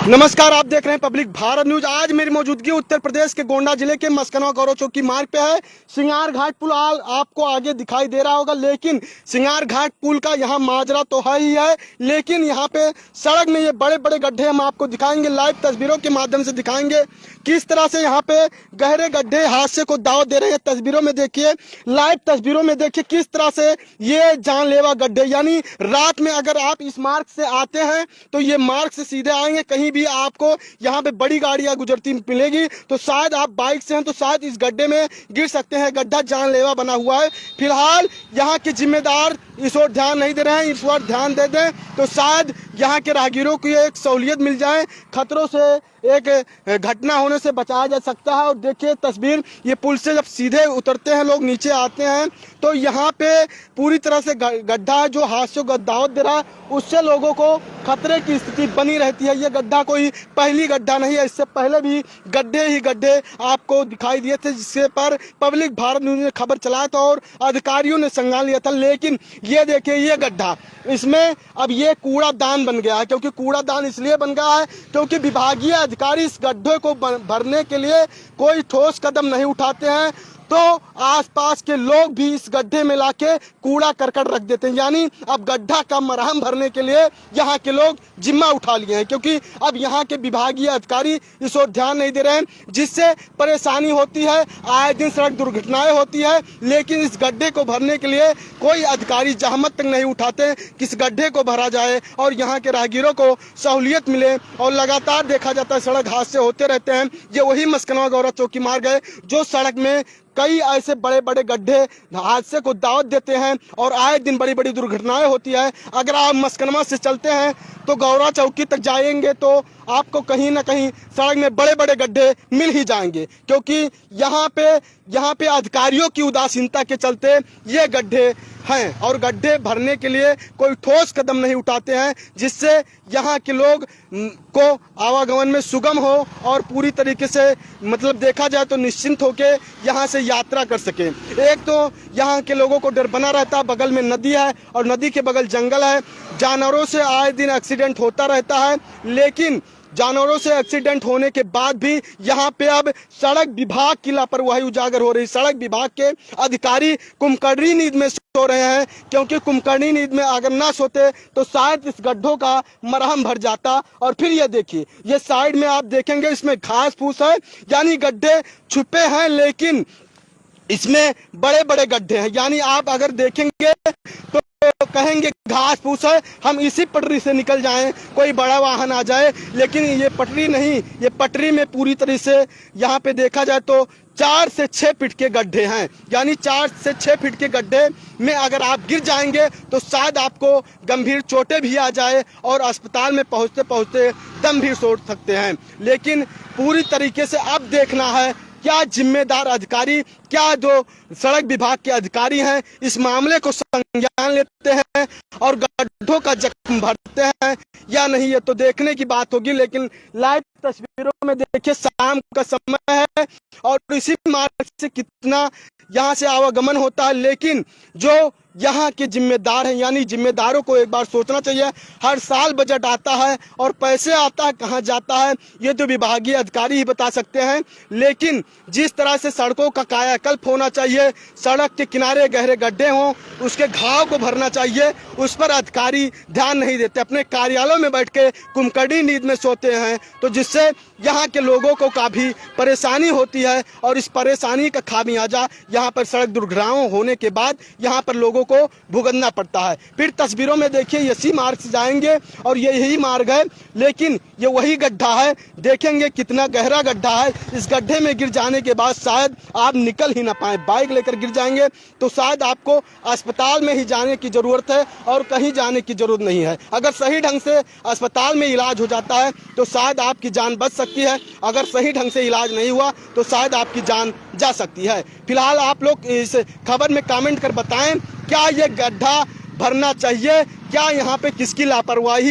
नमस्कार, आप देख रहे हैं पब्लिक भारत न्यूज। आज मेरी मौजूदगी उत्तर प्रदेश के गोंडा जिले के मस्कनवा गौरव चौकी मार्ग पे है। सिंगार घाट पुल आपको आगे दिखाई दे रहा होगा, लेकिन सिंगार घाट पुल का यहाँ माजरा तो है ही है, लेकिन यहाँ पे सड़क में ये बड़े बड़े गड्ढे हम आपको दिखाएंगे, लाइव तस्वीरों के माध्यम से दिखाएंगे किस तरह से यहाँ पे गहरे गड्ढे हादसे को दावत दे रहे हैं। तस्वीरों में देखिए, लाइव तस्वीरों में देखिए किस तरह से ये जानलेवा गड्ढे, यानी रात में अगर आप इस मार्ग से आते हैं तो ये मार्ग से सीधे आएंगे, कहीं भी आपको यहाँ पे बड़ी गाड़ियां गुजरती मिलेगी तो शायद आप बाइक से हैं तो शायद इस गड्ढे में गिर सकते हैं। गड्ढा जानलेवा बना हुआ है। फिलहाल यहाँ के जिम्मेदार इस ओर ध्यान नहीं दे रहे हैं, इस ओर ध्यान दे दें तो शायद यहाँ के राहगीरों को एक सहूलियत मिल जाए, खतरों से एक घटना होने से बचाया जा सकता है। और देखिए तस्वीर, ये पुल से जब सीधे उतरते हैं लोग, नीचे आते हैं तो यहाँ पे पूरी तरह से गड्ढा जो हादसों को दावत दे रहा है, उससे लोगों को खतरे की स्थिति बनी रहती है। ये गड्ढा कोई पहली गड्ढा नहीं है, इससे पहले भी गड्ढे ही गड्ढे आपको दिखाई दिए थे, जिससे पर पब्लिक भारत न्यूज ने खबर चलाया था और अधिकारियों ने संज्ञान लिया था। लेकिन ये देखिए, ये गड्ढा, इसमें अब ये कूड़ादान बन गया है। क्योंकि कूड़ादान इसलिए बन गया है क्योंकि विभागीय अधिकारी इस गड्ढे को भरने के लिए कोई ठोस कदम नहीं उठाते हैं, तो आसपास के लोग भी इस गड्ढे में लाके कूड़ा करकट रख देते हैं। यानी अब गड्ढा का मरहम भरने के लिए यहाँ के लोग जिम्मा उठा लिए हैं, क्योंकि अब यहाँ के विभागीय अधिकारी इस ओर ध्यान नहीं दे रहे हैं, जिससे परेशानी होती है, आए दिन सड़क दुर्घटनाएं होती है। लेकिन इस गड्ढे को भरने के लिए कोई अधिकारी जहमत तक नहीं उठाते कि इस गड्ढे को भरा जाए और यहाँ के राहगीरों को सहूलियत मिले। और लगातार देखा जाता है सड़क हादसे होते रहते हैं। ये वही मस्कनवा गौरव चौकी मार्ग है जो सड़क में कई ऐसे बड़े बड़े गड्ढे हादसे को दावत देते हैं और आए दिन बड़ी बड़ी दुर्घटनाएं होती है। अगर आप मस्कनवा से चलते हैं तो गौरव चौकी तक जाएंगे तो आपको कहीं ना कहीं सड़क में बड़े बड़े गड्ढे मिल ही जाएंगे, क्योंकि यहाँ पे अधिकारियों की उदासीनता के चलते ये गड्ढे हैं और गड्ढे भरने के लिए कोई ठोस कदम नहीं उठाते हैं, जिससे यहाँ के लोग को आवागमन में सुगम हो और पूरी तरीके से मतलब देखा जाए तो निश्चिंत होके यहाँ से यात्रा कर सके। एक तो यहाँ के लोगों को डर बना रहता है, बगल में नदी है और नदी के बगल जंगल है, जानवरों से आए दिन एक्सीडेंट होता रहता है। लेकिन जानवरों से एक्सीडेंट होने के बाद भी यहाँ पे अब सड़क विभाग की लापरवाही उजागर हो रही। सड़क विभाग के अधिकारी कुंभकर्णी नींद में सो रहे हैं, क्योंकि कुंभकर्णी नींद में अगर ना सोते तो शायद इस गड्ढों का मरहम भर जाता। और फिर ये देखिए, ये साइड में आप देखेंगे इसमें घास फूस है, यानी गड्ढे छुपे हैं लेकिन इसमें बड़े बड़े गड्ढे हैं। यानी आप अगर देखेंगे तो कहेंगे घास फूस है, हम इसी पटरी से निकल जाएं, कोई बड़ा वाहन आ जाए। लेकिन ये पटरी नहीं, ये पटरी में पूरी तरह से यहाँ पे देखा जाए तो 4 से 6 फीट के गड्ढे हैं। यानी 4 से 6 फीट के गड्ढे में अगर आप गिर जाएंगे तो शायद आपको गंभीर चोटें भी आ जाए और अस्पताल में पहुँचते पहुँचते दम भी छोड़ सकते हैं। लेकिन पूरी तरीके से अब देखना है क्या जिम्मेदार अधिकारी, क्या जो सड़क विभाग के अधिकारी हैं इस मामले को संज्ञान लेते हैं और गड्ढों का जख्म भरते हैं या नहीं, ये तो देखने की बात होगी। लेकिन लाइव तस्वीरों में देखिए, शाम का समय है और इसी मार्ग से कितना यहाँ से आवागमन होता है। लेकिन जो यहाँ के जिम्मेदार हैं, यानी जिम्मेदारों को एक बार सोचना चाहिए। हर साल बजट आता है और पैसे आता है, कहाँ जाता है ये तो विभागीय अधिकारी ही बता सकते हैं। लेकिन जिस तरह से सड़कों का कायाकल्प होना चाहिए, सड़क के किनारे गहरे गड्ढे हों, उसके घाव को भरना चाहिए, उस पर अधिकारी ध्यान नहीं देते, अपने कार्यालयों में बैठ के कुंभकर्णी नींद में सोते हैं, तो जिससे यहाँ के लोगों को काफ़ी परेशानी होती है। और इस परेशानी का खामियाजा यहाँ पर सड़क दुर्घटनाओं होने के बाद यहाँ पर लोगों को भुगतना पड़ता है। फिर तस्वीरों में देखिए, इसी मार्ग से जाएंगे और यही मार्ग है, लेकिन ये वही गड्ढा है। देखेंगे कितना गहरा गड्ढा है। इस गड्ढे में गिर जाने के बाद शायद आप निकल ही ना पाए, बाइक लेकर गिर जाएंगे तो शायद आपको अस्पताल में ही जाने की जरूरत है और कहीं जाने की जरूरत नहीं है। अगर सही ढंग से अस्पताल में इलाज हो जाता है तो शायद आपकी जान बच सकती है, अगर सही ढंग से इलाज नहीं हुआ तो शायद आपकी जान जा सकती है। फिलहाल आप लोग इस खबर में कमेंट कर बताएं, क्या ये गड्ढा भरना चाहिए, क्या यहाँ पे किसकी लापरवाही